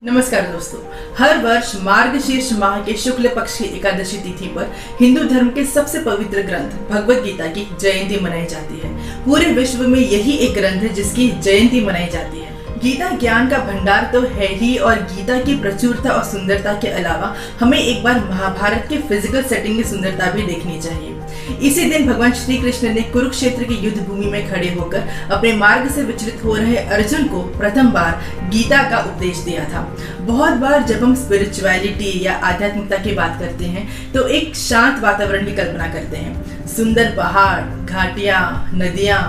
नमस्कार दोस्तों, हर वर्ष मार्गशीर्ष माह के शुक्ल पक्ष की एकादशी तिथि पर हिंदू धर्म के सबसे पवित्र ग्रंथ भगवत गीता की जयंती मनाई जाती है। पूरे विश्व में यही एक ग्रंथ है जिसकी जयंती मनाई जाती है। गीता ज्ञान का भंडार तो है ही, और गीता की प्रचुरता और सुंदरता के अलावा हमें एक बार महाभारत के फिजिकल सेटिंग की सुंदरता भी देखनी चाहिए। इसी दिन भगवान श्री कृष्ण ने कुरुक्षेत्र की युद्ध भूमि में खड़े होकर अपने मार्ग से विचलित हो रहे अर्जुन को प्रथम बार गीता का उपदेश दिया था। बहुत बार जब हम स्पिरिचुअलिटी या आध्यात्मिकता की बात करते हैं तो एक शांत वातावरण की कल्पना करते हैं, सुंदर पहाड़, घाटियां, नदियां।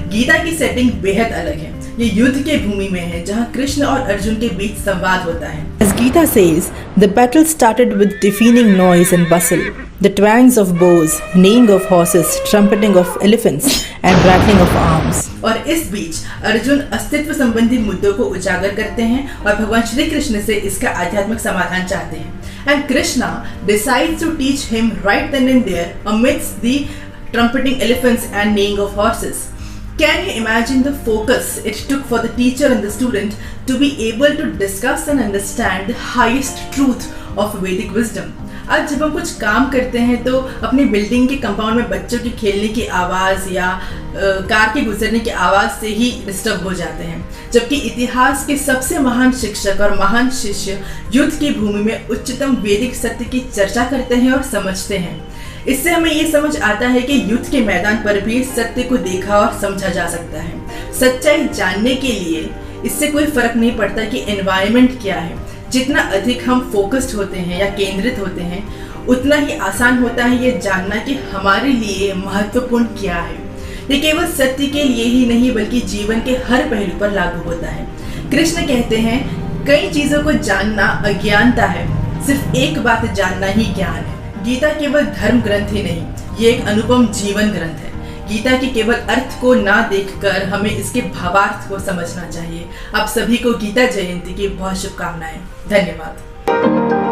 गीता की सेटिंग बेहद अलग है। ये युद्ध के भूमि में है जहाँ कृष्ण और अर्जुन के बीच संवाद होता है। As Gita says, the battle started with deafening noise and bustle, the twangs of bows, neighing of horses, trumpeting of elephants, and rattling of arms. और इस बीच अर्जुन अस्तित्व संबंधी मुद्दों को उजागर करते हैं और भगवान श्री कृष्ण से इसका आध्यात्मिक समाधान चाहते हैं। And Krishna decides to teach him right then and there amidst the trumpeting elephants and neighing of horses. Can you imagine the focus it took for the teacher and the student to be able to discuss and understand the highest truth of Vedic wisdom? आज जब हम कुछ काम करते हैं तो अपनी building के कंपाउंड में बच्चों की खेलने की आवाज़ या कार के गुजरने की आवाज़ से ही डिस्टर्ब हो जाते हैं, जबकि इतिहास के सबसे महान शिक्षक और महान शिष्य युद्ध की भूमि में उच्चतम वैदिक सत्य की चर्चा करते हैं और समझते हैं। इससे हमें ये समझ आता है कि युद्ध के मैदान पर भी सत्य को देखा और समझा जा सकता है। सच्चाई जानने के लिए इससे कोई फर्क नहीं पड़ता कि एनवायरनमेंट क्या है। जितना अधिक हम फोकस्ड होते हैं या केंद्रित होते हैं, उतना ही आसान होता है ये जानना कि हमारे लिए महत्वपूर्ण क्या है। ये केवल सत्य के लिए ही नहीं बल्कि जीवन के हर पहलू पर लागू होता है। कृष्ण कहते हैं, कई चीजों को जानना अज्ञानता है, सिर्फ एक बात जानना ही ज्ञान है। गीता केवल धर्म ग्रंथ ही नहीं, ये एक अनुपम जीवन ग्रंथ है। गीता के केवल अर्थ को ना देखकर हमें इसके भावार्थ को समझना चाहिए। आप सभी को गीता जयंती की बहुत शुभकामनाएं। धन्यवाद।